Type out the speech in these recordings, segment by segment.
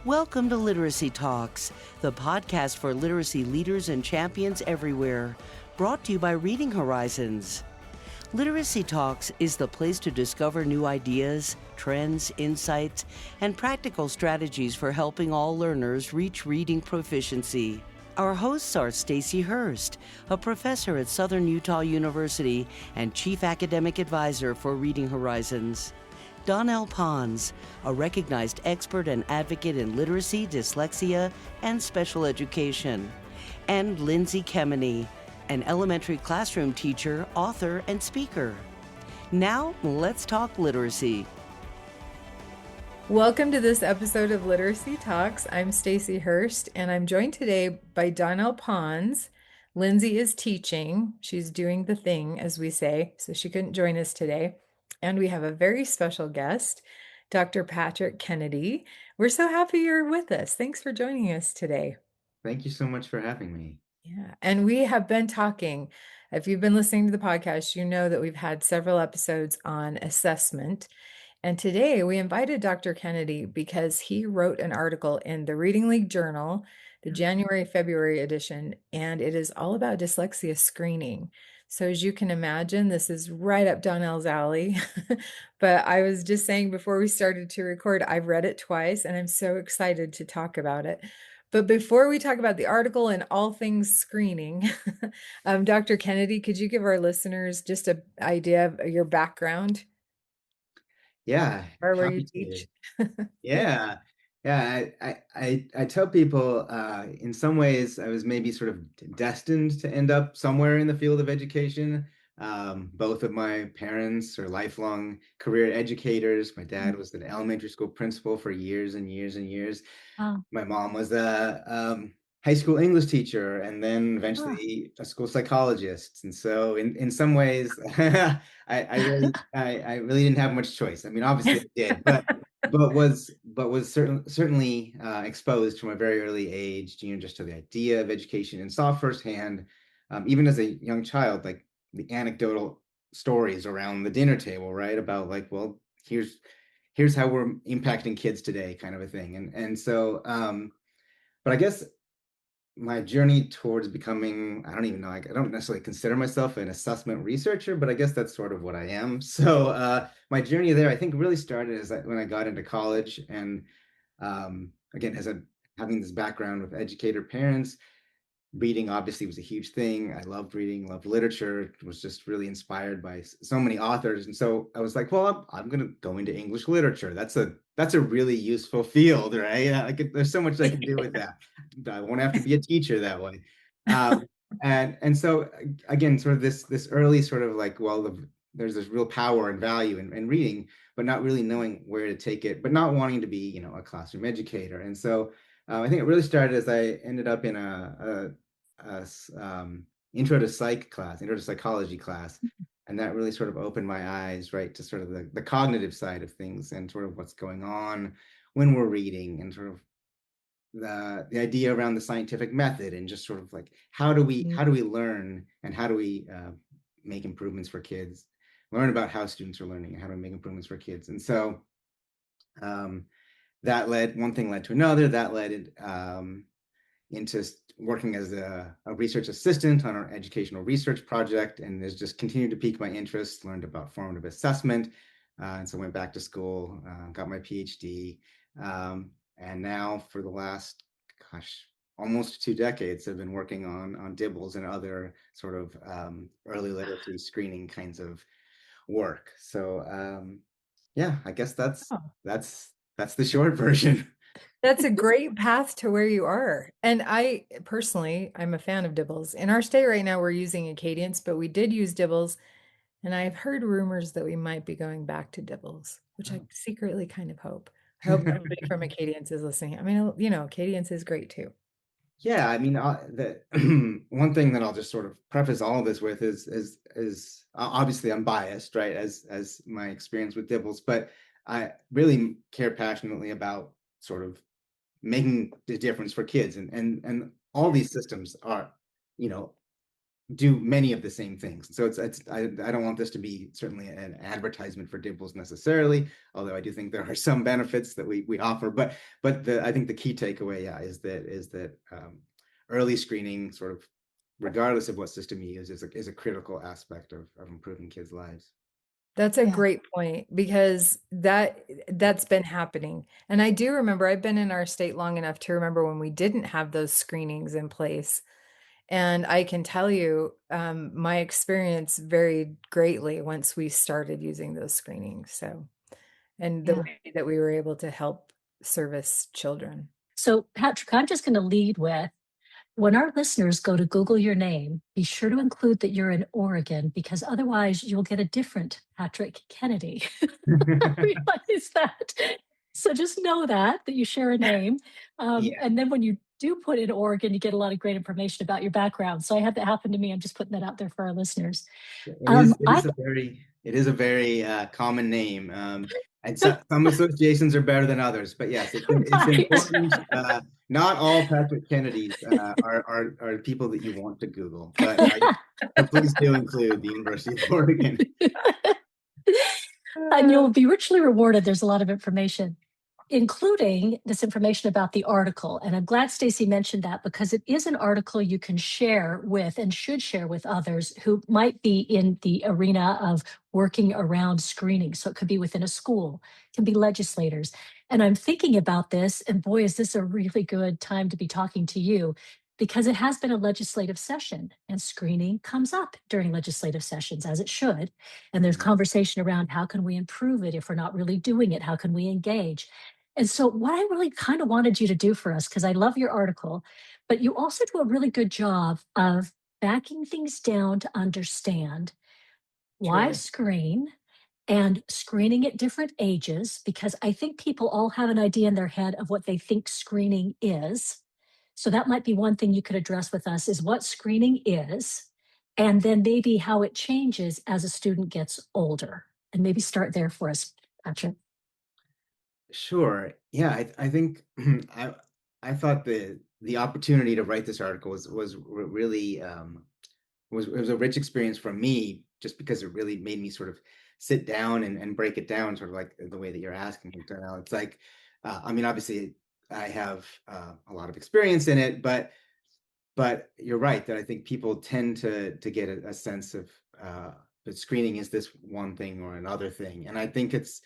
Welcome to Literacy Talks, the podcast for literacy leaders and champions everywhere, brought to you by Reading Horizons. Literacy Talks is the place to discover new ideas, trends, insights, and practical strategies for helping all learners reach reading proficiency. Our hosts are Stacy Hurst, a professor at Southern Utah University and Chief Academic Advisor for Reading Horizons. Donnell Pons, a recognized expert and advocate in literacy, dyslexia, and special education. And Lindsay Kemeny, an elementary classroom teacher, author, and speaker. Now, let's talk literacy. Welcome to this episode of Literacy Talks. I'm Stacy Hurst, and I'm joined today by Donnell Pons. Lindsay is teaching. She's doing the thing, as we say, so she couldn't join us today. And we have a very special guest, Dr. Patrick Kennedy. We're so happy you're with us. Thanks for joining us today. Thank you so much for having me. Yeah, and we have been talking. If you've been listening to the podcast, you know that we've had several episodes on assessment. And today we invited Dr. Kennedy because he wrote an article in the Reading League Journal, the January-February edition, and it is all about dyslexia screening. So as you can imagine, this is right up Donnell's alley. But I was just saying before we started to record, I've read it twice and I'm so excited to talk about it. But before we talk about the article and all things screening, Dr. Kennedy, could you give our listeners just an idea of your background? Yeah, Or where you happy teach? to. Yeah, yeah. I tell people in some ways I was maybe sort of destined to end up somewhere in the field of education. Both of my parents are lifelong career educators. My dad was an elementary school principal for years and years and years. Oh. My mom was a high school English teacher and then eventually a school psychologist. And so in some ways, I really didn't have much choice. I mean, obviously I did, but was certainly exposed from a very early age, just to the idea of education, and saw firsthand, even as a young child, like the anecdotal stories around the dinner table, right? About like, well, here's how we're impacting kids today, kind of a thing. And so, but I guess my journey towards becoming, I don't even know, I don't necessarily consider myself an assessment researcher, but I guess that's sort of what I am. So my journey there, I think, really started when I got into college. And again, having this background with educator parents, reading obviously was a huge thing. I loved reading, loved literature, was just really inspired by so many authors. And so I was like, well, I'm going to go into English literature. That's a really useful field, right? There's so much I can do with that. I won't have to be a teacher that way. And so again, sort of this early sort of like, well, there's this real power and value in reading, but not really knowing where to take it, but not wanting to be, a classroom educator. And so I think it really started as I ended up in a intro to psychology class. And that really sort of opened my eyes, right, to sort of the cognitive side of things and sort of what's going on when we're reading, and sort of the idea around the scientific method, and just sort of like how do we learn, and how do we make improvements for kids, learn about how students are learning and how to make improvements for kids. And so one thing led to another. That led into working as a research assistant on our educational research project, and has just continued to pique my interest, learned about formative assessment, and so went back to school, got my PhD, and now for the last, almost 2 decades, I've been working on DIBELS and other sort of early literacy screening kinds of work. So yeah, I guess that's the short version. That's a great path to where you are. And I personally, I'm a fan of DIBELS. In our state right now, we're using Acadience, but we did use DIBELS. And I've heard rumors that we might be going back to DIBELS, which I secretly kind of hope. I hope everybody from Acadience is listening. I mean, Acadience is great too. Yeah, I mean, one thing that I'll just sort of preface all of this with is obviously I'm biased, right, as my experience with DIBELS, but I really care passionately about sort of making the difference for kids, and all these systems are, do many of the same things. So I don't want this to be certainly an advertisement for Dimples necessarily, although I do think there are some benefits that we offer. But I think the key takeaway, yeah, is that early screening, sort of regardless of what system you use, is a critical aspect of improving kids' lives. That's a Yeah. great point because that's been happening. And I do remember I've been in our state long enough to remember when we didn't have those screenings in place. And I can tell you, my experience varied greatly once we started using those screenings. So, and the Yeah. way that we were able to help service children. So, Patrick, I'm just going to lead with when our listeners go to Google your name, be sure to include that you're in Oregon because otherwise you'll get a different Patrick Kennedy. I realize that. So just know that you share a name. Yeah, And then when you do put in Oregon, you get a lot of great information about your background. So I had that happen to me. I'm just putting that out there for our listeners. it is a very common name. And some associations are better than others, but yes, it's Right. important. Not all Patrick Kennedys are people that you want to Google, but please do include the University of Oregon. And you'll be richly rewarded. There's a lot of information, including this information about the article. And I'm glad Stacy mentioned that because it is an article you can share with and should share with others who might be in the arena of working around screening. So it could be within a school, it can be legislators. And I'm thinking about this, and boy, is this a really good time to be talking to you because it has been a legislative session and screening comes up during legislative sessions as it should. And there's conversation around how can we improve it if we're not really doing it? How can we engage? And so, what I really kind of wanted you to do for us, because I love your article, but you also do a really good job of backing things down to understand why True. screen and screening at different ages, because I think people all have an idea in their head of what they think screening is. So that might be one thing you could address with us is what screening is, and then maybe how it changes as a student gets older. And maybe start there for us, Patrick. Sure. Yeah, I think I thought the opportunity to write this article was really it was a rich experience for me just because it really made me sort of sit down and break it down sort of like the way that you're asking me to now. It's like I mean, obviously I have a lot of experience in it, but you're right that I think people tend to get a sense of that screening is this one thing or another thing, and I think it's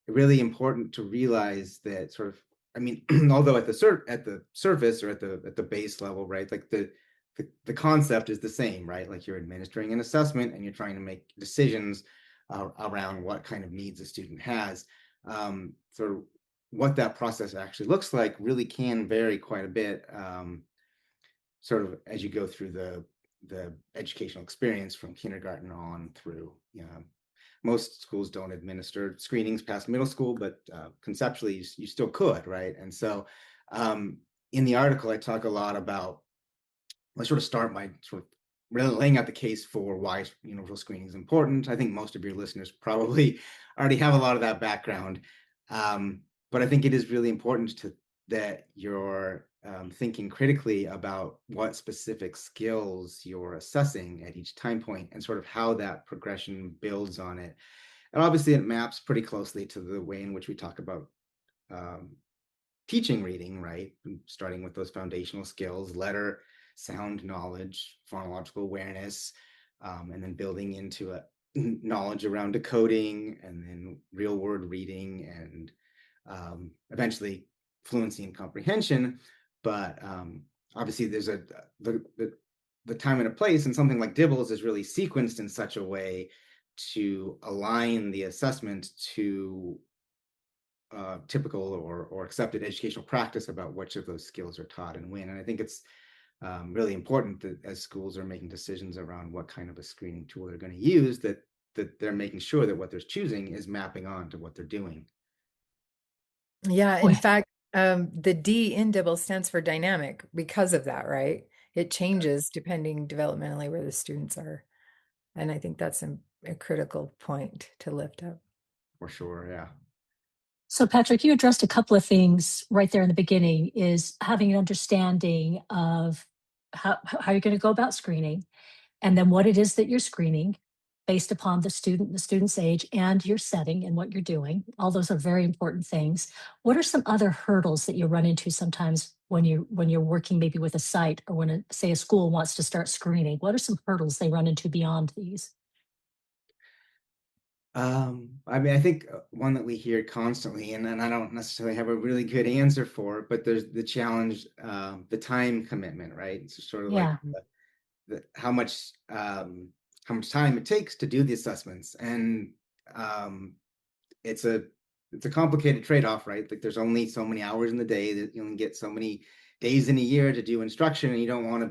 really important to realize that sort of, I mean, although at the surface or at the base level, right, like the concept is the same, right? Like you're administering an assessment and you're trying to make decisions around what kind of needs a student has. Sort of what that process actually looks like really can vary quite a bit. Sort of as you go through the educational experience from kindergarten on through, you know, most schools don't administer screenings past middle school, but conceptually you still could, right? And so in the article, I talk a lot about, I sort of start by sort of really laying out the case for why universal screening is important. I think most of your listeners probably already have a lot of that background. But I think it is really important that you're thinking critically about what specific skills you're assessing at each time point and sort of how that progression builds on it. And obviously it maps pretty closely to the way in which we talk about teaching reading, right? Starting with those foundational skills, letter, sound knowledge, phonological awareness, and then building into a knowledge around decoding and then real word reading and eventually fluency and comprehension. But obviously there's the time and a place, and something like Dibbles is really sequenced in such a way to align the assessment to typical or accepted educational practice about which of those skills are taught and when. And I think it's really important that as schools are making decisions around what kind of a screening tool they're going to use, that they're making sure that what they're choosing is mapping on to what they're doing. Yeah, in Boy. fact, the D in DIBBLE stands for dynamic because of that, right? It changes depending developmentally where the students are. And I think that's a critical point to lift up. For sure, yeah. So, Patrick, you addressed a couple of things right there in the beginning is having an understanding of how you're going to go about screening and then what it is that you're screening based upon the student's age and your setting and what you're doing. All those are very important things. What are some other hurdles that you run into sometimes when you're working maybe with a site, or when say a school wants to start screening? What are some hurdles they run into beyond these? I mean, I think one that we hear constantly, and I don't necessarily have a really good answer for it, but there's the challenge, the time commitment, right? It's sort of like Yeah. the how much time it takes to do the assessments, and um, it's a it's a complicated trade-off, right? Like there's only so many hours in the day, that you only get so many days in a year to do instruction, and you don't want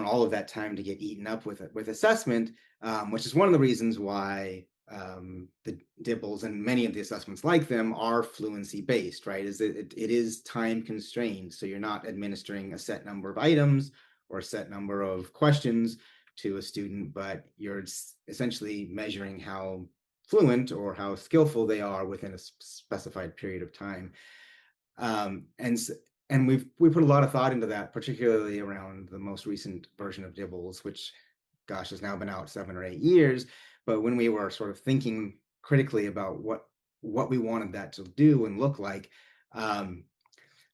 all of that time to get eaten up with assessment, which is one of the reasons why the DIBELS and many of the assessments like them are fluency based, right? Is it is time constrained, so you're not administering a set number of items or a set number of questions to a student, but you're essentially measuring how fluent or how skillful they are within a specified period of time. And we put a lot of thought into that, particularly around the most recent version of DIBELS, which, gosh, has now been out 7 or 8 years. But when we were sort of thinking critically about what we wanted that to do and look like,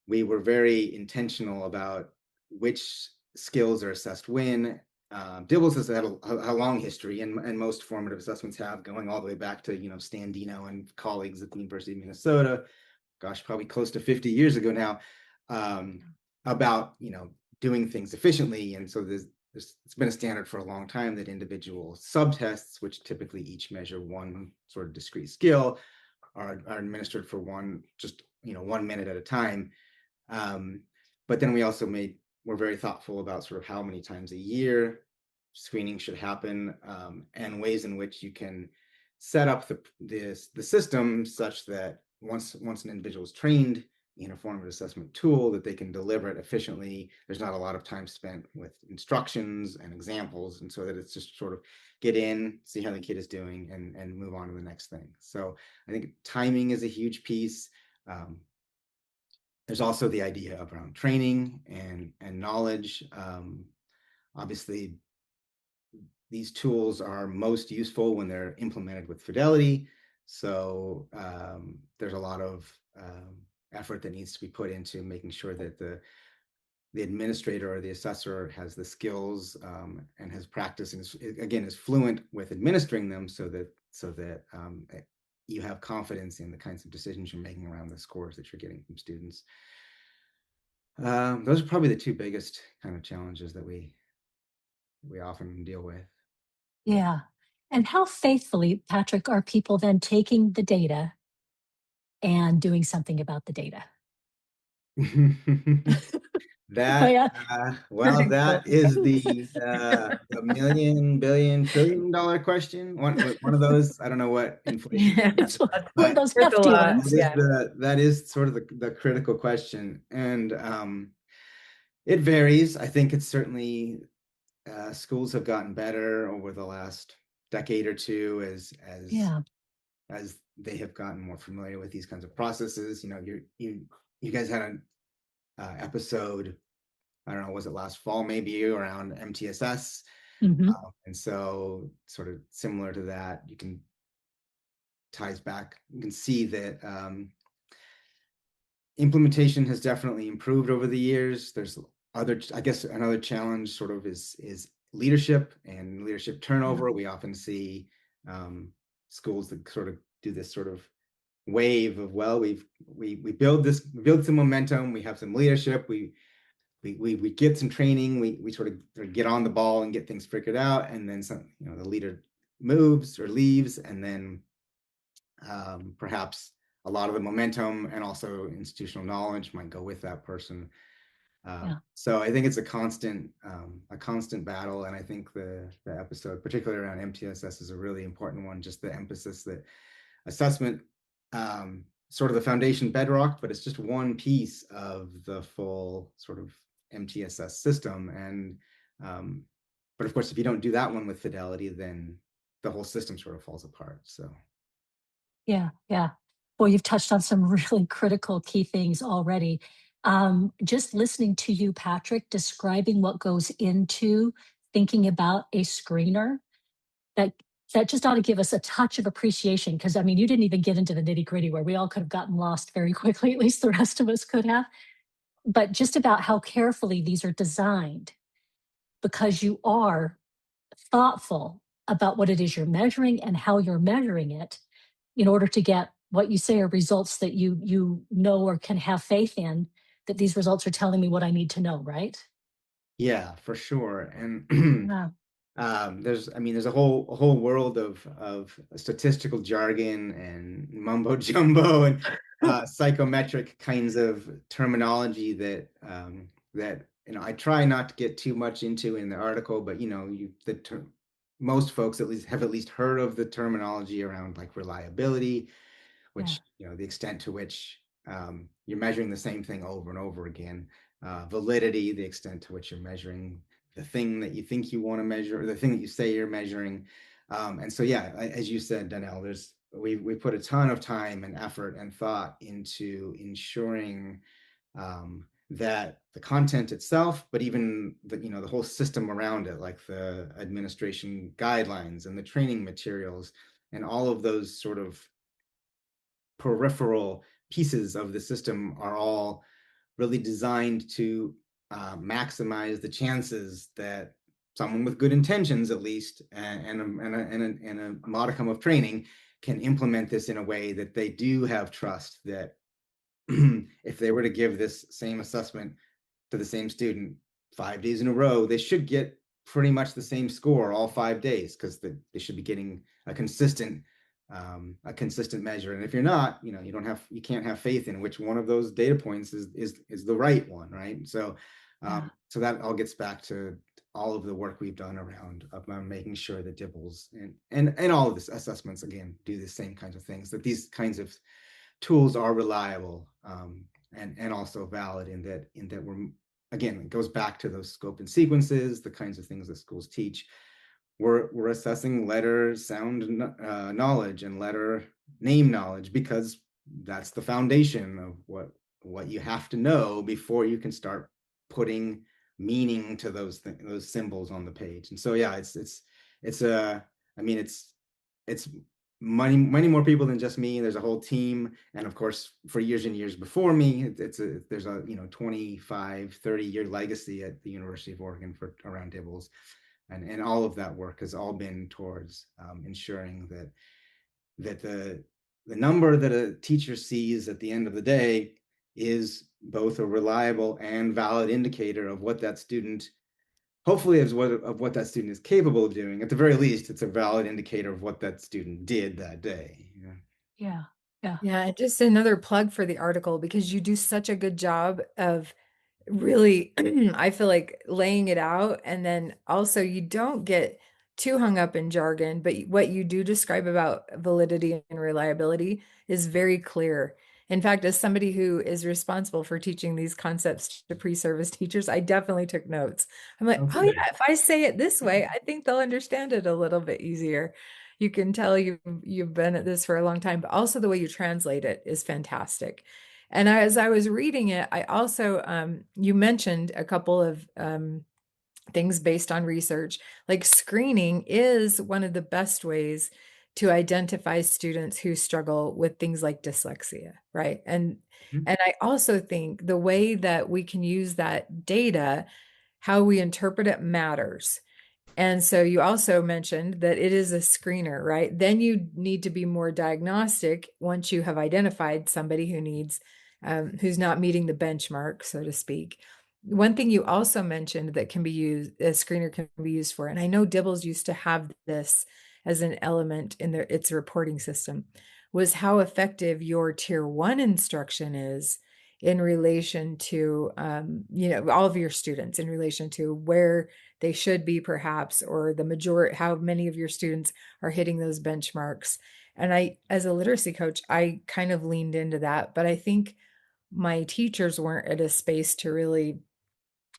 we were very intentional about which skills are assessed when. DIBELS has had a long history, and most formative assessments have, going all the way back to Stan Dino and colleagues at the University of Minnesota, gosh, probably close to 50 years ago now, about doing things efficiently. And so it's been a standard for a long time that individual subtests, which typically each measure one sort of discrete skill, are administered for 1 minute at a time. But then we're very thoughtful about sort of how many times a year screening should happen, and ways in which you can set up the system such that once an individual is trained in a formative assessment tool, that they can deliver it efficiently. There's not a lot of time spent with instructions and examples, and so that it's just sort of get in, see how the kid is doing, and move on to the next thing. So I think timing is a huge piece. There's also the idea around training and knowledge. Obviously, these tools are most useful when they're implemented with fidelity. So there's a lot of effort that needs to be put into making sure that the administrator or the assessor has the skills, and has practiced, and is fluent with administering them, so that you have confidence in the kinds of decisions you're making around the scores that you're getting from students. Those are probably the 2 biggest kind of challenges that we often deal with. Yeah. And how faithfully, Patrick, are people then taking the data and doing something about the data? Oh, That yeah. well, that is the million, billion, $1 trillion question. One of those. I don't know what inflation Yeah, is, One of but those there's a hefty lot. ones. Yeah. that is sort of the critical question, and it varies. I think it's certainly schools have gotten better over the last decade or two Yeah. as they have gotten more familiar with these kinds of processes. You guys had an episode, I don't know, was it last fall maybe, around MTSS? Hmm. And so sort of similar to that, you can see that implementation has definitely improved over the years. There's I guess another challenge sort of is leadership and leadership turnover. We often see schools that sort of do this sort of wave of, well, we build some momentum, we have some leadership, we get some training, we sort of get on the ball and get things figured out, and then the leader moves or leaves, and then perhaps a lot of the momentum and also institutional knowledge might go with that person. Yeah. So I think it's a constant battle, and I think the episode, particularly around MTSS, is a really important one. Just the emphasis that assessment, sort of the foundation bedrock, but it's just one piece of the full sort of MTSS system. And but of course, if you don't do that one with fidelity, then the whole system sort of falls apart. So Yeah. Yeah. Well, you've touched on some really critical key things already. Just listening to you, Patrick, describing what goes into thinking about a screener, that that just ought to give us a touch of appreciation. Because I mean, you didn't even get into the nitty gritty where we all could have gotten lost very quickly, at least the rest of us could have. But just about how carefully these are designed, because you are thoughtful about what it is you're measuring and how you're measuring it in order to get what you say are results that you know or can have faith in, that these results are telling me what I need to know, right? Yeah, for sure. And Yeah. there's a whole world of statistical jargon and mumbo jumbo and psychometric kinds of terminology that I try not to get too much into in the article, but most folks at least heard of the terminology around like reliability, Yeah. which the extent to which you're measuring the same thing over and over again. Validity, the extent to which you're measuring the thing that you think you want to measure, or the thing that you say you're measuring. And so, yeah, as you said, Danielle, we put a ton of time and effort and thought into ensuring that the content itself, but even the whole system around it, like the administration guidelines and the training materials and all of those sort of peripheral pieces of the system are all really designed to maximize the chances that someone with good intentions, at least, and a modicum of training, can implement this in a way that they do have trust that if they were to give this same assessment to the same student 5 days in a row, they should get pretty much the same score all 5 days, because they should be getting a consistent measure. And if you're not, you can't have faith in which one of those data points is the right one, right? So so that all gets back to all of the work we've done around making sure that DIBELS and all of this assessments, again, do the same kinds of things, that these kinds of tools are reliable, and also valid in that we're, again, it goes back to those scope and sequences, the kinds of things that schools teach. We're assessing letter sound knowledge and letter name knowledge, because that's the foundation of what you have to know before you can start putting meaning to those symbols on the page. And so, yeah, it's many more people than just me. There's a whole team, and of course, for years and years before me, there's a 25-30 year legacy at the University of Oregon around DIBELS, and all of that work has all been towards ensuring that the number that a teacher sees at the end of the day is both a reliable and valid indicator of what that student, hopefully, of what that student is capable of doing. At the very least, it's a valid indicator of what that student did that day. Yeah. Yeah. Yeah, and just another plug for the article, because you do such a good job of really, I feel like, laying it out. And then also, you don't get too hung up in jargon, but what you do describe about validity and reliability is very clear. In fact, as somebody who is responsible for teaching these concepts to pre-service teachers, I definitely took notes. I'm like, oh yeah, if I say it this way, I think they'll understand it a little bit easier. You can tell you've been at this for a long time, but also the way you translate it is fantastic. And as I was reading it, I also, you mentioned a couple of things based on research, like screening is one of the best ways to identify students who struggle with things like dyslexia, right? And I also think the way that we can use that data, how we interpret it, matters. And so you also mentioned that it is a screener, right? Then you need to be more diagnostic once you have identified somebody who needs, who's not meeting the benchmark, so to speak. One thing you also mentioned that can be used, a screener can be used for, and I know DIBELS used to have this as an element in its reporting system, was how effective your tier 1 instruction is in relation to, all of your students, in relation to where they should be, perhaps, or the majority, how many of your students are hitting those benchmarks. And I, as a literacy coach, I kind of leaned into that, but I think my teachers weren't at a space to really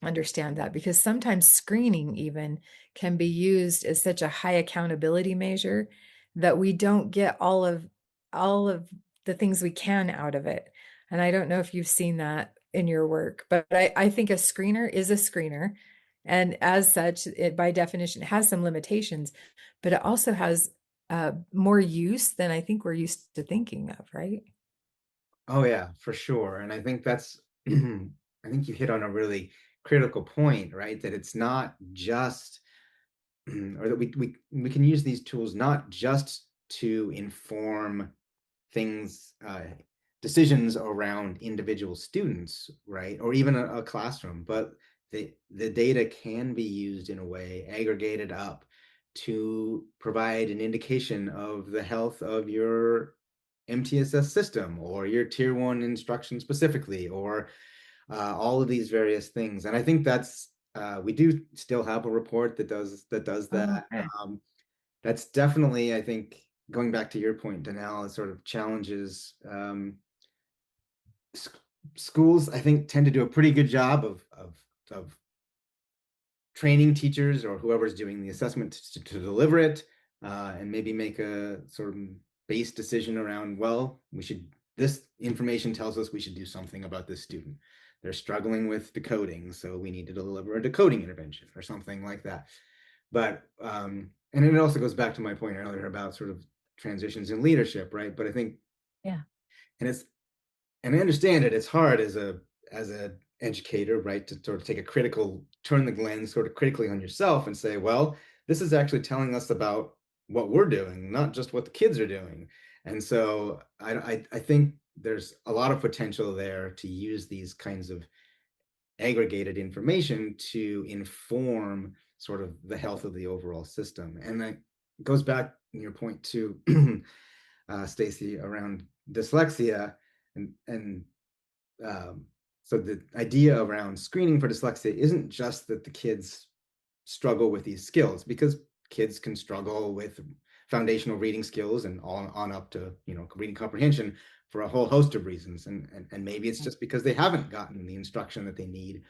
understand that, because sometimes screening even can be used as such a high accountability measure that we don't get all of the things we can out of it. And I don't know if you've seen that in your work, but I think a screener is a screener. And as such, it by definition has some limitations, but it also has more use than I think we're used to thinking of, right? Oh yeah, for sure. And I think that's I think you hit on a really critical point, right? That it's not just or that we can use these tools not just to inform things, decisions around individual students, right? Or even a classroom, but the data can be used in a way, aggregated up to provide an indication of the health of your MTSS system or your tier one instruction specifically, or all of these various things. And I think that's we do still have a report that does Oh, that. okay. That's definitely, I think, going back to your point, Danelle, it sort of challenges schools. I think tend to do a pretty good job of training teachers or whoever's doing the assessment to deliver it, and maybe make a sort of base decision around, well, this information tells us we should do something about this student. They're struggling with decoding, so we need to deliver a decoding intervention or something like that. But and it also goes back to my point earlier about sort of transitions in leadership, right? But I think, Yeah. and I understand it, it's hard as a educator, right, to sort of take a critical, turn the lens sort of critically on yourself and say, well, this is actually telling us about what we're doing, not just what the kids are doing. And so I think there's a lot of potential there to use these kinds of aggregated information to inform sort of the health of the overall system. And that goes back to your point to Stacy, around dyslexia, and so the idea around screening for dyslexia isn't just that the kids struggle with these skills, because kids can struggle with foundational reading skills and on up to reading comprehension for a whole host of reasons, and maybe it's just because they haven't gotten the instruction that they need,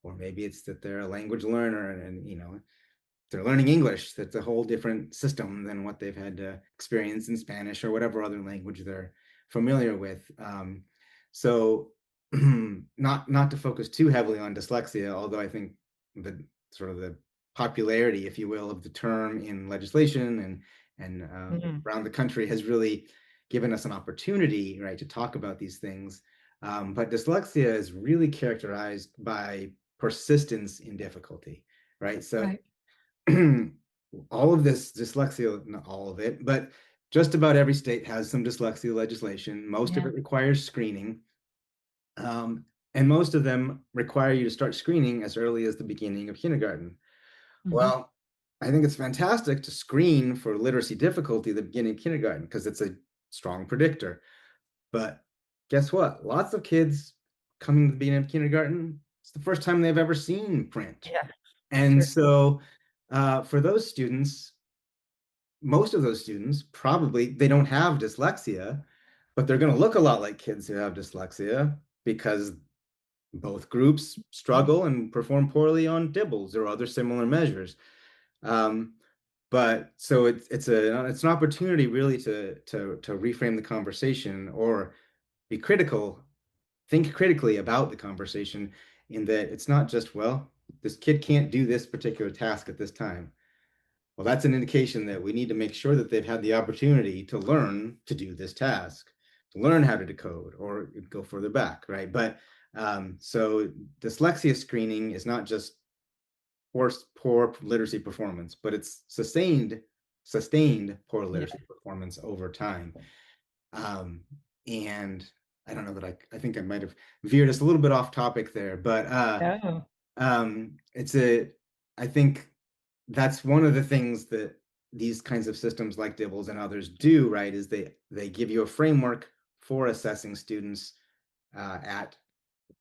or maybe it's that they're a language learner and they're learning English. That's a whole different system than what they've had to experience in Spanish or whatever other language they're familiar with. So not to focus too heavily on dyslexia, although I think the sort of the popularity, if you will, of the term in legislation and around the country has really given us an opportunity, right, to talk about these things. But dyslexia is really characterized by persistence in difficulty, right? So Right. all of this dyslexia, not all of it, but just about every state has some dyslexia legislation. Most of Yeah. it requires screening. And most of them require you to start screening as early as the beginning of kindergarten. Well, I think it's fantastic to screen for literacy difficulty at the beginning of kindergarten because it's a strong predictor. But guess what? Lots of kids coming to the beginning of kindergarten, it's the first time they've ever seen print. Yeah, And sure. so for those students, most of those students probably they don't have dyslexia, but they're going to look a lot like kids who have dyslexia because both groups struggle and perform poorly on dibbles or other similar measures. But so it's an opportunity really to reframe the conversation or be critical, think critically about the conversation, in that it's not just, well, this kid can't do this particular task at this time. Well, that's an indication that we need to make sure that they've had the opportunity to learn to do this task, to learn how to decode or go further back, right? But so dyslexia screening is not just poor literacy performance, but it's sustained poor literacy performance over time. And I don't know that I think I might have veered us a little bit off topic there, but Oh, I think that's one of the things that these kinds of systems like Dibbles and others do, right, is they give you a framework for assessing students at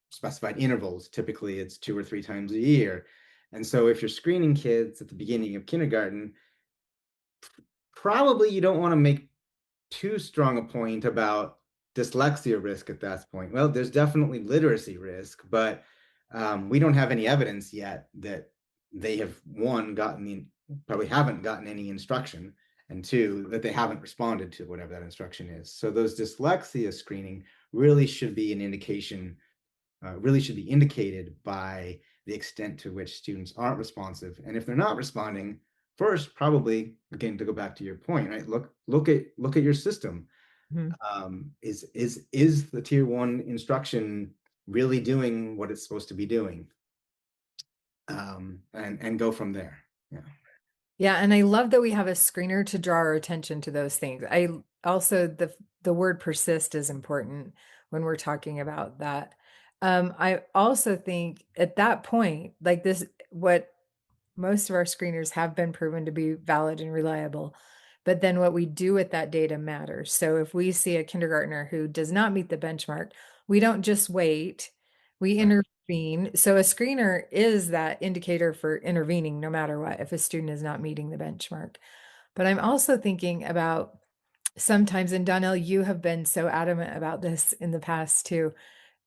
specified intervals. Typically, it's 2 or 3 times a year. And so if you're screening kids at the beginning of kindergarten, probably you don't want to make too strong a point about dyslexia risk at that point. Well, there's definitely literacy risk, but we don't have any evidence yet that they have, one, probably haven't gotten any instruction, and two, that they haven't responded to whatever that instruction is. So those dyslexia screening really should be an indication, really should be indicated by the extent to which students aren't responsive. And if they're not responding, first, probably, again, to go back to your point, right? Look at your system. Is the tier 1 instruction really doing what it's supposed to be doing? And go from there. Yeah. Yeah, and I love that we have a screener to draw our attention to those things. I also the word persist is important when we're talking about that. I also think at that point, like this, what most of our screeners have been proven to be valid and reliable, but then what we do with that data matters. So if we see a kindergartner who does not meet the benchmark, we don't just wait, we Right. intervene. So a screener is that indicator for intervening no matter what, if a student is not meeting the benchmark. But I'm also thinking about sometimes, and Donnell, you have been so adamant about this in the past too,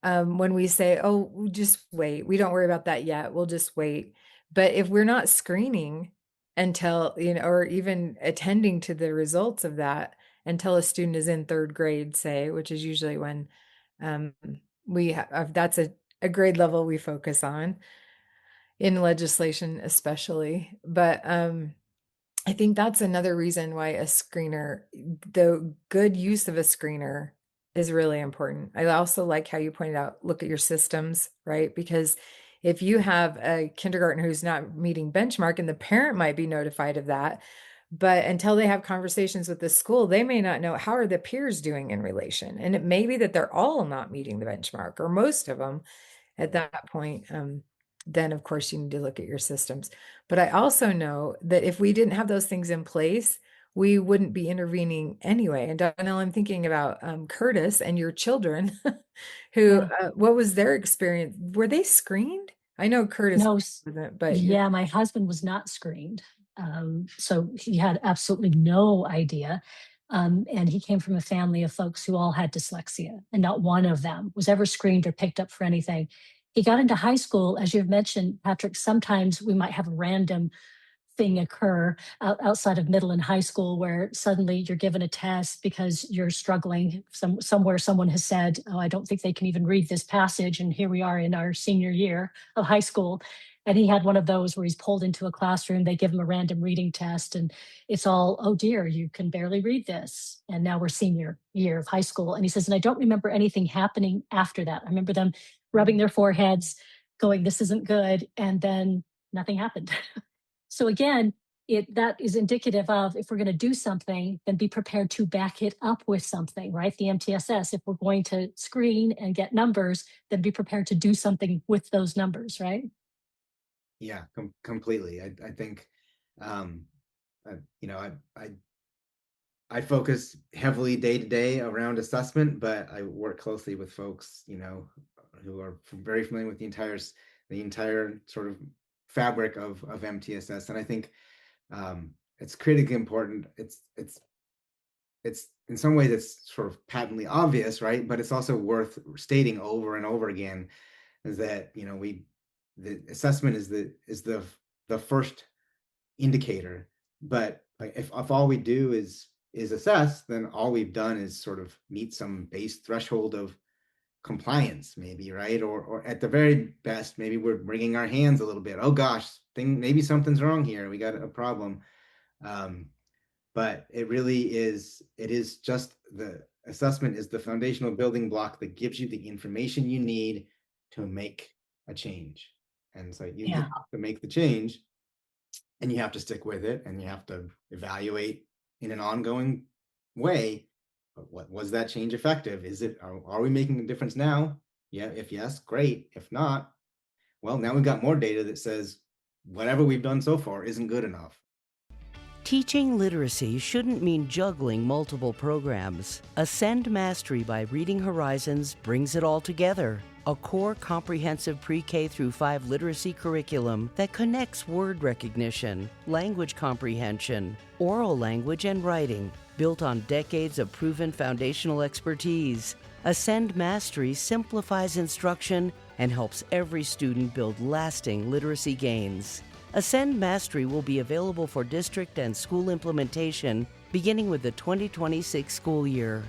when we say, oh, we'll just wait, we don't worry about that yet, we'll just wait. But if we're not screening until, or even attending to the results of that until a student is in 3rd grade, say, which is usually when um, we have, that's a grade level we focus on in legislation, especially. But I think that's another reason why the good use of a screener is really important. I also like how you pointed out, look at your systems, right? Because if you have a kindergartner who's not meeting benchmark, and the parent might be notified of that, but until they have conversations with the school, they may not know how are the peers doing in relation. And it may be that they're all not meeting the benchmark, or most of them at that point. Then of course you need to look at your systems. But I also know that if we didn't have those things in place, we wouldn't be intervening anyway. And Donnell, I'm thinking about Curtis and your children who, what was their experience? Were they screened? I know Curtis No, wasn't, but yeah, my husband was not screened. So he had absolutely no idea. And he came from a family of folks who all had dyslexia, and not one of them was ever screened or picked up for anything. He got into high school, as you've mentioned, Patrick. Sometimes we might have a random thing occur outside of middle and high school where suddenly you're given a test because you're struggling. Somewhere someone has said, oh, I don't think they can even read this passage. And here we are in our senior year of high school. And he had one of those where he's pulled into a classroom, they give him a random reading test, and it's all, oh dear, you can barely read this. And now we're senior year of high school. And he says, and I don't remember anything happening after that. I remember them rubbing their foreheads, going, this isn't good. And then nothing happened. So again, that is indicative of, if we're going to do something, then be prepared to back it up with something, right? The MTSS, if we're going to screen and get numbers, then be prepared to do something with those numbers, right? Yeah, completely. I think, I focus heavily day to day around assessment, but I work closely with folks, who are very familiar with the entire sort of fabric of MTSS. And I think it's critically important. It's in some way that's sort of patently obvious, right? But it's also worth stating over and over again, is that the assessment is the first indicator. But like if all we do is assess, then all we've done is sort of meet some base threshold of compliance, maybe, right? Or at the very best, maybe we're wringing our hands a little bit. Oh gosh, maybe something's wrong here. We got a problem. But it is just, the assessment is the foundational building block that gives you the information you need to make a change. And so you have to make the change, and you have to stick with it, and you have to evaluate in an ongoing way. What was that change effective? Are we making a difference now? Yeah. If yes, great. If not, well, now we've got more data that says whatever we've done so far isn't good enough. Teaching literacy shouldn't mean juggling multiple programs. Ascend Mastery by Reading Horizons brings it all together. A core comprehensive pre-K through 5 literacy curriculum that connects word recognition, language comprehension, oral language, and writing, built on decades of proven foundational expertise. Ascend Mastery simplifies instruction and helps every student build lasting literacy gains. Ascend Mastery will be available for district and school implementation beginning with the 2026 school year.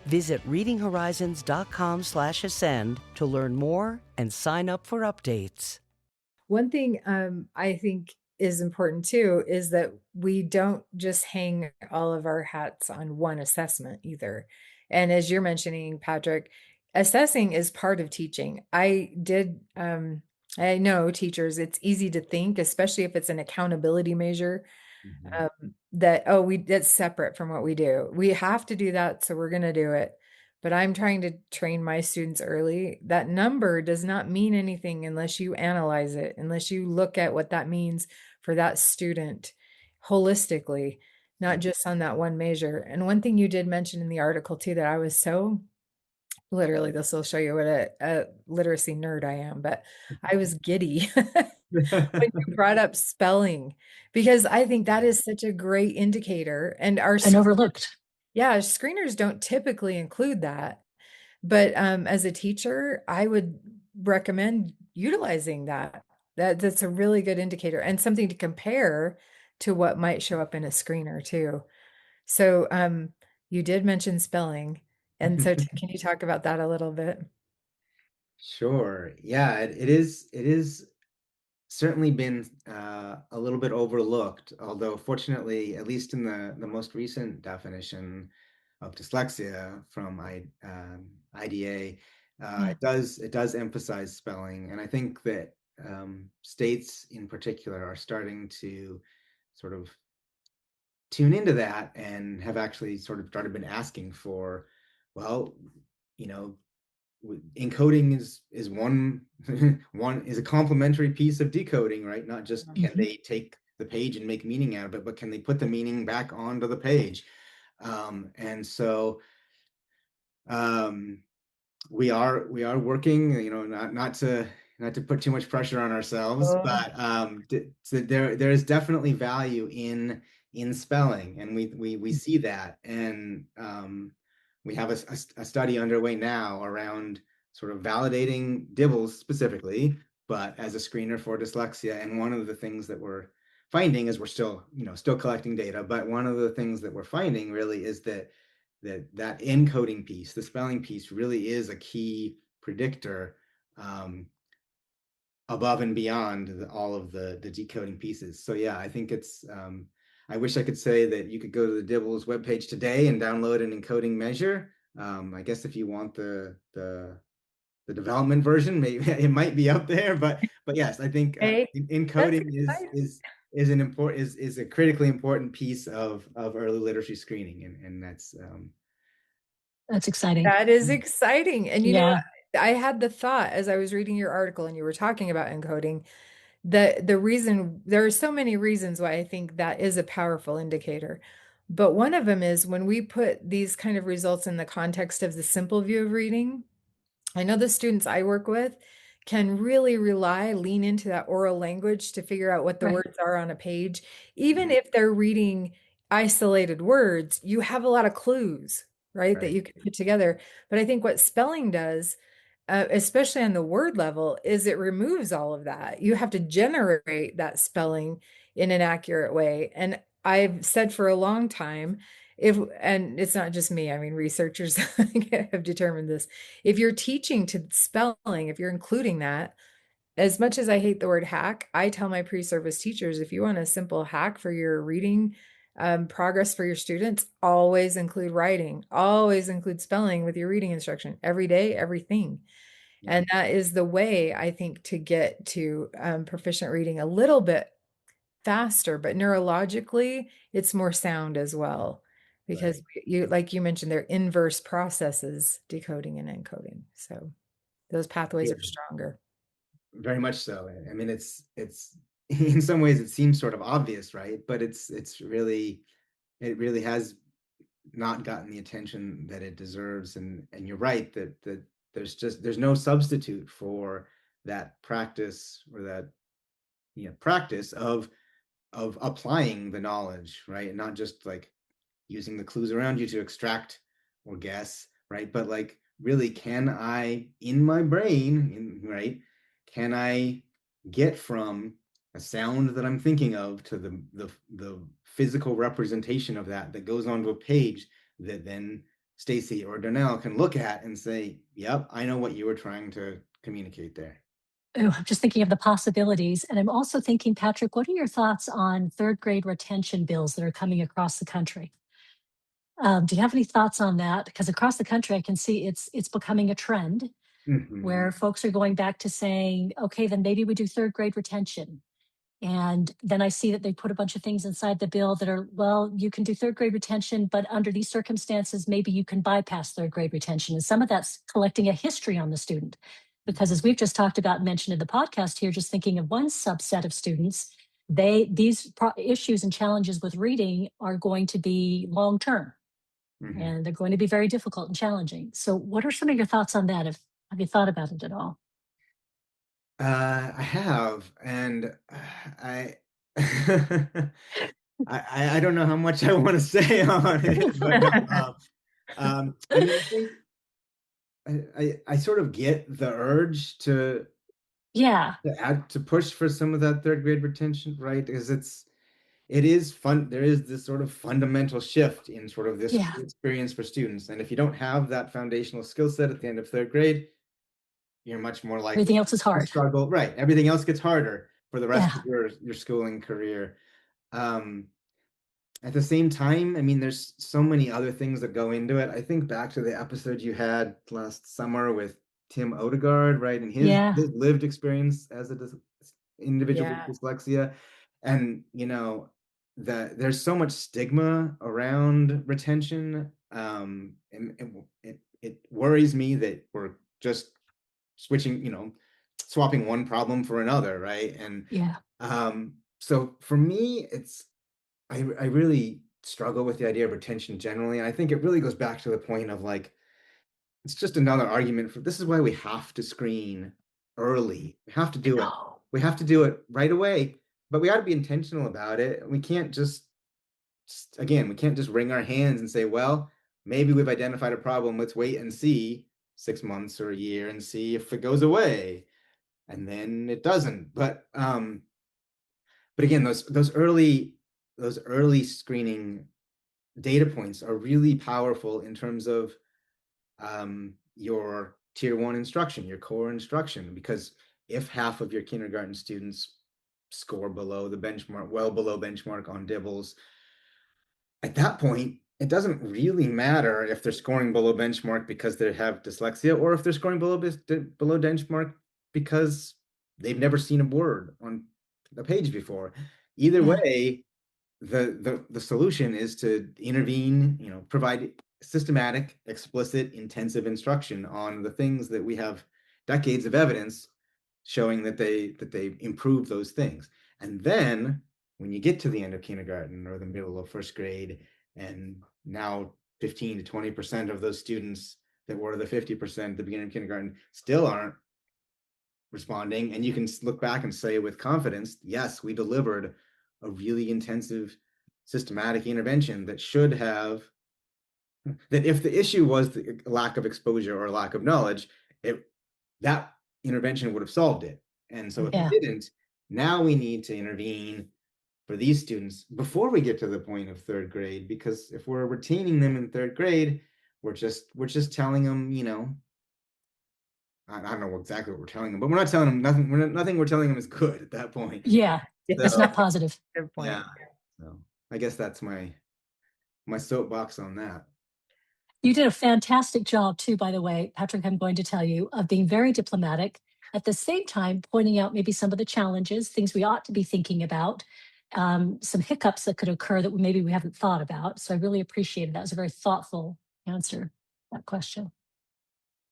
Visit readinghorizons.com/ascend to learn more and sign up for updates. One thing I think is important too is that we don't just hang all of our hats on one assessment either. And as you're mentioning, Patrick, assessing is part of teaching. I know teachers, it's easy to think, especially if it's an accountability measure, Mhm. that, oh, that's separate from what we do. We have to do that, so we're going to do it. But I'm trying to train my students early. That number does not mean anything unless you analyze it, unless you look at what that means for that student holistically, not just on that one measure. And one thing you did mention in the article too that I was so literally, this will show you what a literacy nerd I am, but I was giddy when you brought up spelling, because I think that is such a great indicator. And And overlooked. yeah, our screeners don't typically include that. But as a teacher, I would recommend utilizing that. That's a really good indicator and something to compare to what might show up in a screener too. So you did mention spelling. And so can you talk about that a little bit? Sure. Yeah, it is certainly been a little bit overlooked, although fortunately, at least in the most recent definition of dyslexia from IDA, Yeah. it does emphasize spelling, and I think that states in particular are starting to sort of tune into that and have actually sort of started been asking for, well, you know, encoding is one one is a complementary piece of decoding, right? Not just can Mhm. they take the page and make meaning out of it, but can they put the meaning back onto the page? And so um, we are working, not to put too much pressure on ourselves, Oh, but so there is definitely value in spelling, and we see that, and we have a study underway now around sort of validating dibbles specifically, but as a screener for dyslexia. And one of the things that we're finding is we're still collecting data, but one of the things that we're finding really is that encoding piece, the spelling piece, really is a key predictor, um, above and beyond all of the decoding pieces. So yeah, I think I wish I could say that you could go to the Dibbles webpage today and download an encoding measure. I guess if you want the development version, maybe it might be up there, but yes, I think hey, that's encoding is exciting. is an important is a critically important piece of early literacy screening, and That's exciting. That is exciting. And you know, Yeah. I had the thought as I was reading your article and you were talking about encoding, the reason there are so many reasons why I think that is a powerful indicator. But one of them is when we put these kind of results in the context of the simple view of reading, I know the students I work with can really lean into that oral language to figure out what the Right. words are on a page. Even Mhm. if they're reading isolated words, you have a lot of clues, right, that Right. you can put together. But I think what spelling does, especially on the word level, is it removes all of that. You have to generate that spelling in an accurate way. And I've said for a long time, and it's not just me, I mean, researchers have determined this, if you're teaching to spelling, if you're including that, as much as I hate the word hack, I tell my pre-service teachers, if you want a simple hack for your reading progress for your students, always include writing, always include spelling with your reading instruction every day, everything. Yeah. And that is the way I think to get to proficient reading a little bit faster, but neurologically, it's more sound as well. Because Right. like you mentioned, they're inverse processes, decoding and encoding. So those pathways Yeah. are stronger. Very much so. I mean, it's in some ways it seems sort of obvious, right? But it really has not gotten the attention that it deserves. And you're right that there's no substitute for that practice, or that practice of applying the knowledge, right? And not just like using the clues around you to extract or guess, right? But like, really, can I, in my brain, right? Can I get from a sound that I'm thinking of to the physical representation of that goes onto a page that then Stacy or Donnell can look at and say, "Yep, I know what you were trying to communicate there." I'm just thinking of the possibilities. And I'm also thinking, Patrick, what are your thoughts on third grade retention bills that are coming across the country? Do you have any thoughts on that? Because across the country, I can see it's becoming a trend Mhm. where folks are going back to saying, okay, then maybe we do third grade retention. And then I see that they put a bunch of things inside the bill that are, well, you can do third grade retention, but under these circumstances, maybe you can bypass third grade retention. And some of that's collecting a history on the student. Because as we've just talked about and mentioned in the podcast here, just thinking of one subset of students, these issues and challenges with reading are going to be long term, Mhm. and they're going to be very difficult and challenging. So what are some of your thoughts on that? Have you thought about it at all? I have, and I I don't know how much I want to say on it, but no, I mean, I think I sort of get the urge Yeah, to add to push for some of that third grade retention, right? Because it is fun. There is this sort of fundamental shift in sort of this yeah. experience for students, and if you don't have that foundational skill set at the end of third grade, you're much more likely Everything else is to hard. struggle. Right. Everything else gets harder for the rest Yeah, of your schooling career. Um, at the same time, I mean, there's so many other things that go into it. I think back to the episode you had last summer with Tim Odegaard, right? And yeah, his lived experience as a individual with Yeah. dyslexia. And, that there's so much stigma around retention. And it worries me that we're just switching, swapping one problem for another, right? And yeah. so for me, I really struggle with the idea of retention generally. And I think it really goes back to the point of like, it's just another argument for this is why we have to screen early. We have to I do it. know. We have to do it right away, but we got to be intentional about it. We can't again, we can't just wring our hands and say, well, maybe we've identified a problem. Let's wait and see 6 months or a year and see if it goes away. And then it doesn't. But again, those early screening data points are really powerful in terms of your tier one instruction, your core instruction, because if half of your kindergarten students score below the benchmark, well below benchmark on dibbles, at that point, it doesn't really matter if they're scoring below benchmark because they have dyslexia or if they're scoring below benchmark because they've never seen a word on a page before. Either Yeah, way, the solution is to intervene, provide systematic, explicit, intensive instruction on the things that we have decades of evidence showing that they improve those things. And then when you get to the end of kindergarten or the middle of first grade, and now 15 to 20% of those students that were the 50% at the beginning of kindergarten still aren't responding, and you can look back and say with confidence, yes, we delivered a really intensive systematic intervention that if the issue was the lack of exposure or lack of knowledge, that intervention would have solved it. And so if it yeah, didn't, now we need to intervene for these students before we get to the point of third grade, because if we're retaining them in third grade, we're just telling them, I don't know exactly what we're telling them, but we're not telling them nothing. Nothing we're telling them is good at that point. yeah. It's So not positive. Good yeah, point. so I guess that's my soapbox on that. You did a fantastic job too, by the way, Patrick, I'm going to tell you, of being very diplomatic, at the same time pointing out maybe some of the challenges, things we ought to be thinking about, some hiccups that could occur that maybe we haven't thought about. So I really appreciated that. It was a very thoughtful answer to that question.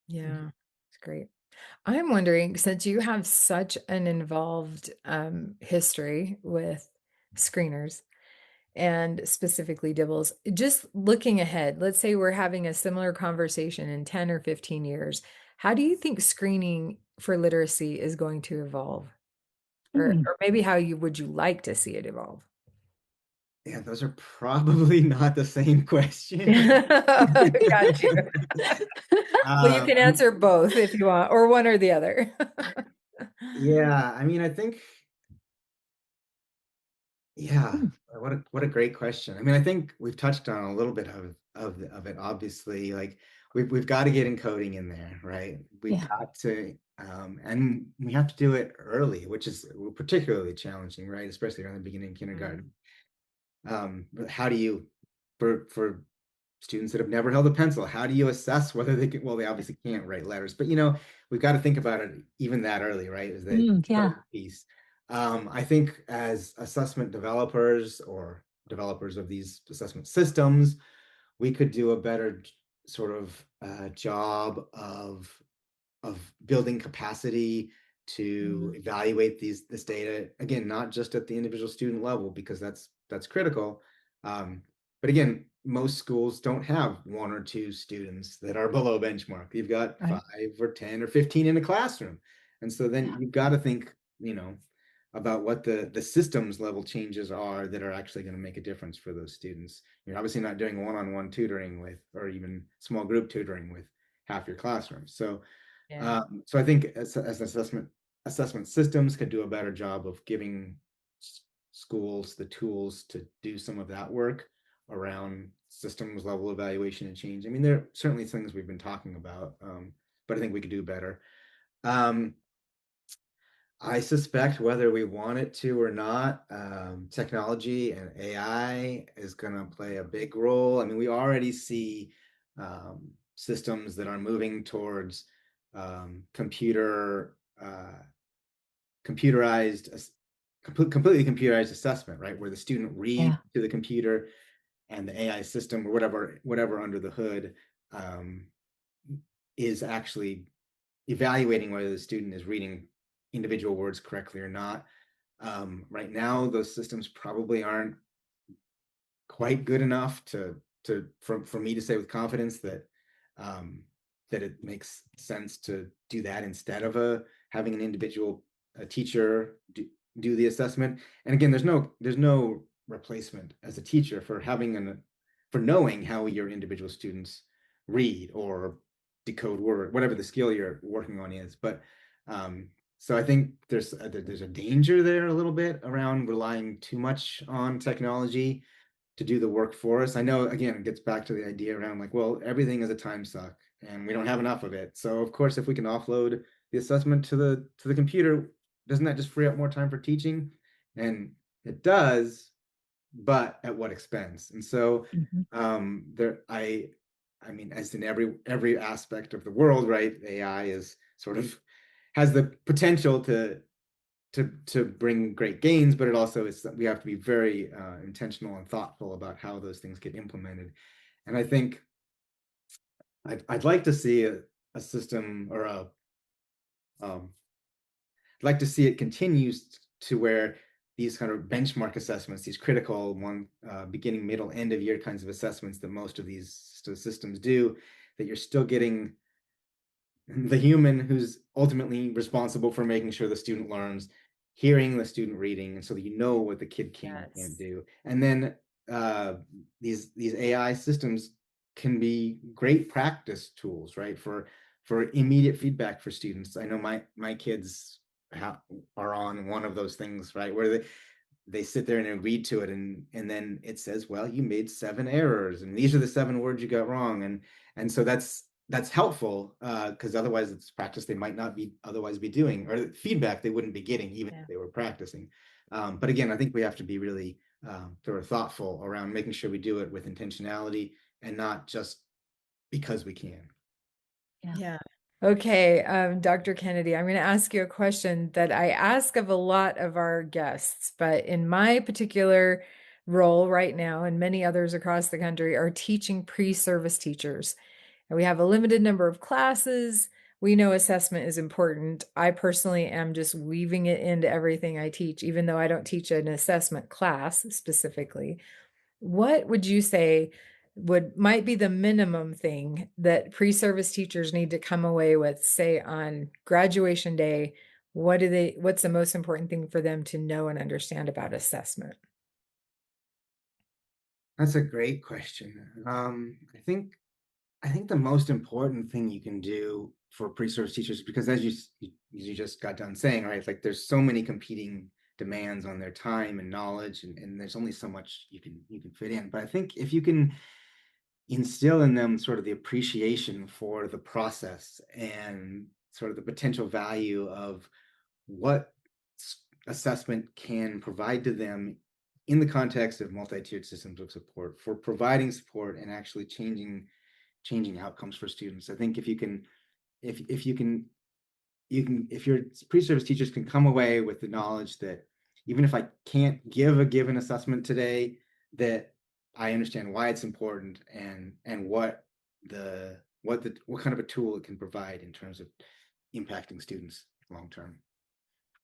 Yeah, it's great. I'm wondering, since you have such an involved history with screeners and specifically dibbles, just looking ahead, let's say we're having a similar conversation in 10 or 15 years. How do you think screening for literacy is going to evolve? Or, Hmm. or maybe how would you like to see it evolve? Yeah, those are probably not the same question. Got you. Well, you can Um, answer both if you want, or one or the other. yeah, I mean, I think, yeah, Hmm. what a great question. I mean, I think we've touched on a little bit of it, obviously. Like, we've got to get encoding in there, right? We've Yeah. got to, and we have to do it early, which is particularly challenging, right? Especially around the beginning of kindergarten. But how do you, for students that have never held a pencil, how do you assess whether they can, well, they obviously can't write letters, but we've got to think about it even that early, right? Is that Yeah. piece. I think as assessment developers or developers of these assessment systems, we could do a better sort of job of building capacity to evaluate this data, again, not just at the individual student level, because that's critical. But again, most schools don't have one or two students that are below benchmark. You've got Right. 5 or 10 or 15 in a classroom, and so then you've got to think, about what the systems level changes are that are actually going to make a difference for those students. You're obviously not doing one-on-one tutoring with, or even small group tutoring with half your classroom. So so I think as assessment systems could do a better job of giving schools the tools to do some of that work around systems level evaluation and change. I mean, there are certainly things we've been talking about, but I think we could do better. I suspect whether we want it to or not, technology and AI is going to play a big role. I mean, we already see systems that are moving towards computerized, completely computerized assessment, right? Where the student reads Yeah. to the computer and the AI system or whatever under the hood um, is actually evaluating whether the student is reading individual words correctly or not. Right now, those systems probably aren't quite good enough for me to say with confidence that it makes sense to do that instead of having an individual teacher do the assessment. And again, there's no replacement as a teacher for knowing how your individual students read or decode word, whatever the skill you're working on is. But so I think there's a danger there a little bit around relying too much on technology to do the work for us. I know, again, it gets back to the idea around like, well, everything is a time suck and we don't have enough of it. So of course, if we can offload the assessment to the computer, doesn't that just free up more time for teaching? And it does, but at what expense? And so I mean, as in every aspect of the world, right? AI is sort of has the potential to bring great gains, but it also is we have to be very intentional and thoughtful about how those things get implemented. And I think I'd like to see a system or I'd like to see it continues to where these kind of benchmark assessments, these critical beginning, middle, end of year kinds of assessments that most of these systems do, that you're still getting the human who's ultimately responsible for making sure the student learns, hearing the student reading, and so that you know what the kid can and can't do. And then these AI systems can be great practice tools, right? For immediate feedback for students. I know my kids are on one of those things, right? Where they sit there and read to it and then it says, well, you made 7 errors and these are the 7 words you got wrong. And so that's helpful because otherwise it's practice they might not be otherwise be doing, or feedback they wouldn't be getting even if they were practicing. But again, I think we have to be really sort of thoughtful around making sure we do it with intentionality and not just because we can. Yeah. Okay, Dr. Kennedy, I'm going to ask you a question that I ask of a lot of our guests, but in my particular role right now, and many others across the country, are teaching pre-service teachers. And we have a limited number of classes. We know assessment is important. I personally am just weaving it into everything I teach, even though I don't teach an assessment class specifically. What would you say might be the minimum thing that pre-service teachers need to come away with, say on graduation day? What's the most important thing for them to know and understand about assessment? That's a great question. I think the most important thing you can do for pre-service teachers, because as you just got done saying, right, it's like there's so many competing demands on their time and knowledge, and there's only so much you can fit in. But I think if you can instill in them sort of the appreciation for the process and sort of the potential value of what assessment can provide to them in the context of multi-tiered systems of support, for providing support and actually changing outcomes for students. I think if you can, if your pre-service teachers can come away with the knowledge that even if I can't give a given assessment today, that I understand why it's important and what kind of a tool it can provide in terms of impacting students long term.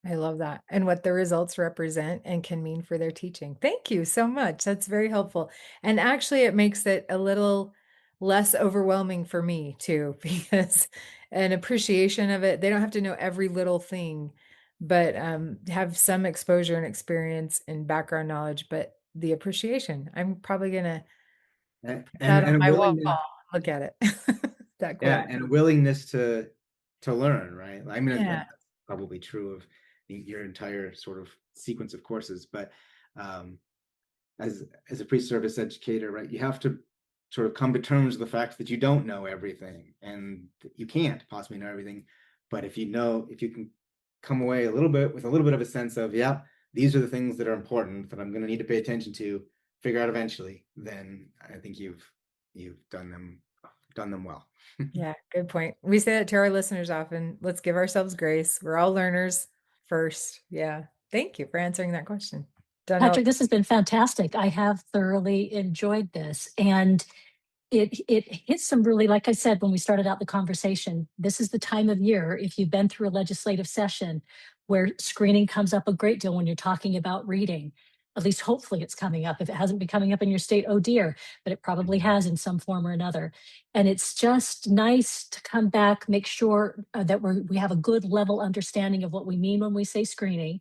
I love that. And what the results represent and can mean for their teaching. Thank you so much. That's very helpful. And actually, it makes it a little less overwhelming for me too, because an appreciation of it, they don't have to know every little thing, but have some exposure and experience and background knowledge. But the appreciation, I'm probably going to and, put that on and a my wall. willingness, Look at it. That yeah, quote. and a willingness to learn, right? I mean, Yeah. that's probably true of your entire sort of sequence of courses, but um, as a pre-service educator, right, you have to sort of come to terms with the fact that you don't know everything and you can't possibly know everything. But if you can come away a little bit with a little bit of a sense of, yeah, these are the things that are important that I'm going to need to pay attention to, figure out eventually, then I think you've done them well. Yeah, good point. We say that to our listeners often. Let's give ourselves grace. We're all learners first. Yeah. Thank you for answering that question. Don't know. Patrick, this has been fantastic. I have thoroughly enjoyed this. And it hits some really, like I said, when we started out the conversation, this is the time of year, if you've been through a legislative session, where screening comes up a great deal when you're talking about reading. At least hopefully it's coming up. If it hasn't been coming up in your state, oh dear, but it probably has in some form or another. And it's just nice to come back, make sure that we have a good level understanding of what we mean when we say screening,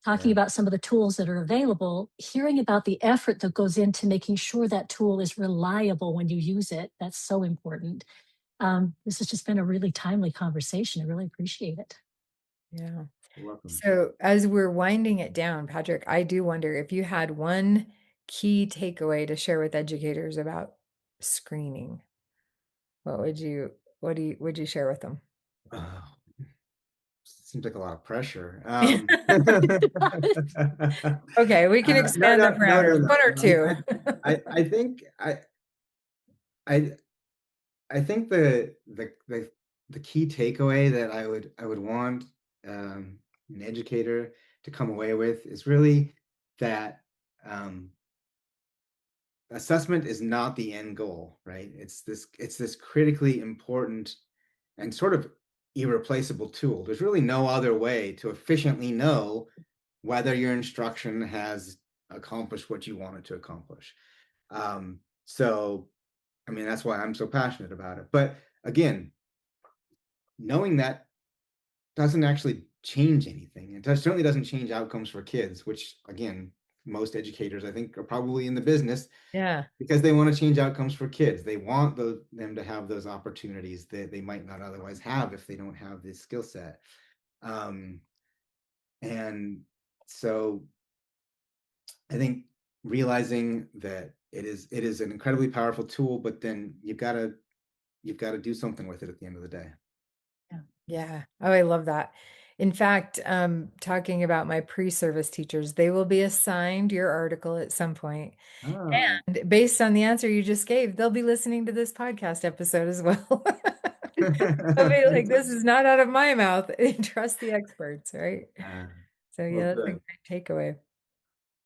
talking Yeah. about some of the tools that are available, hearing about the effort that goes into making sure that tool is reliable when you use it. That's so important. This has just been a really timely conversation. I really appreciate it. Yeah. You're welcome. So as we're winding it down, Patrick, I do wonder if you had one key takeaway to share with educators about screening, would you share with them? Seems like a lot of pressure. Okay, we can expand the parameters. One or two. I think I the key takeaway that I would want an educator to come away with is really that assessment is not the end goal, right? It's this critically important and sort of irreplaceable tool. There's really no other way to efficiently know whether your instruction has accomplished what you want it to accomplish. So, I mean, that's why I'm so passionate about it. But again, knowing that doesn't actually change anything. It certainly doesn't change outcomes for kids, which again, most educators I think are probably in the business Yeah. because they want to change outcomes for kids. They want them to have those opportunities that they might not otherwise have if they don't have this skill set. And so I think realizing that it is an incredibly powerful tool, but then you've got to do something with it at the end of the day. Yeah. Oh, I love that. In fact, talking about my pre-service teachers, they will be assigned your article at some point. Oh. And based on the answer you just gave, they'll be listening to this podcast episode as well. They'll be like, this is not out of my mouth. Trust the experts, right? So Well, yeah, that's a good. great takeaway.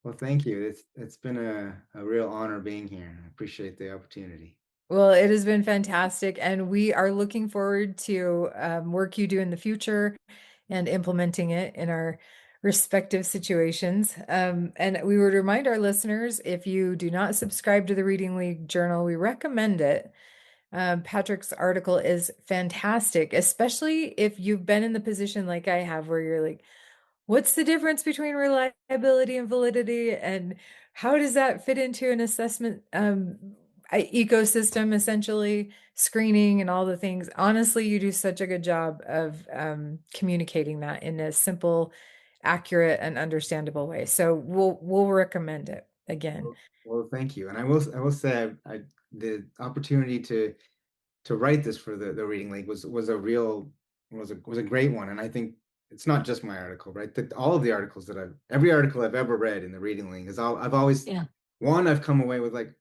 Well, thank you. It's been a real honor being here. I appreciate the opportunity. Well, it has been fantastic, and we are looking forward to work you do in the future and implementing it in our respective situations. And we would remind our listeners, if you do not subscribe to the Reading League Journal, we recommend it. Patrick's article is fantastic, especially if you've been in the position like I have, where you're like, what's the difference between reliability and validity, and how does that fit into an assessment ecosystem, essentially screening and all the things? Honestly, you do such a good job of communicating that in a simple, accurate, and understandable way. So we'll recommend it again. Well, thank you. And I will say the opportunity to write this for the Reading League was a great one. And I think it's not just my article, right? That all of the articles every article I've ever read in the Reading League I've always, I've come away with like,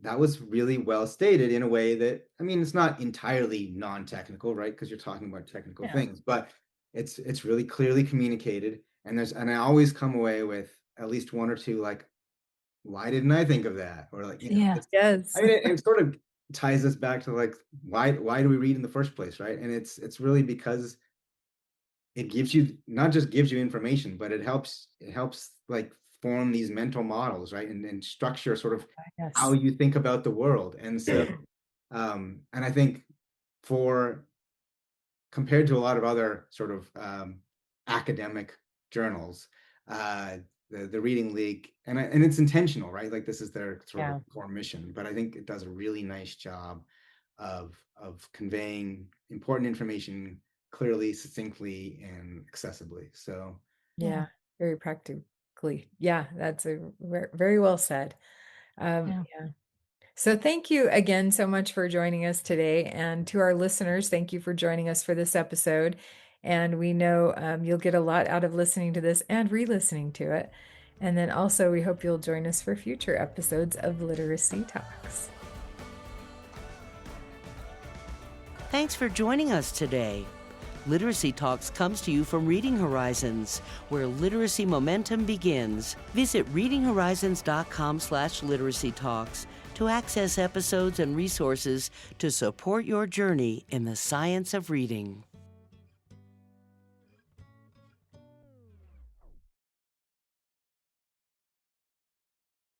that was really well stated in a way that, I mean, it's not entirely non-technical, right? Because you're talking about technical things, but it's really clearly communicated. And I always come away with at least one or two, like, why didn't I think of that? Or like, Yes. I mean, it sort of ties us back to like, why do we read in the first place, right? And it's really because it gives you, not just gives you information, but it helps like form these mental models, right? And structure sort of how you think about the world. And so, and I think compared to a lot of other sort of academic journals, the Reading League, and it's intentional, right? Like this is their sort of core mission, but I think it does a really nice job of conveying important information clearly, succinctly, and accessibly. So very practically. Yeah, that's very well said. So thank you again so much for joining us today. And to our listeners, thank you for joining us for this episode. And we know you'll get a lot out of listening to this and re-listening to it. And then also we hope you'll join us for future episodes of Literacy Talks. Thanks for joining us today. Literacy Talks comes to you from Reading Horizons, where literacy momentum begins. Visit readinghorizons.com/literacy talks to access episodes and resources to support your journey in the science of reading.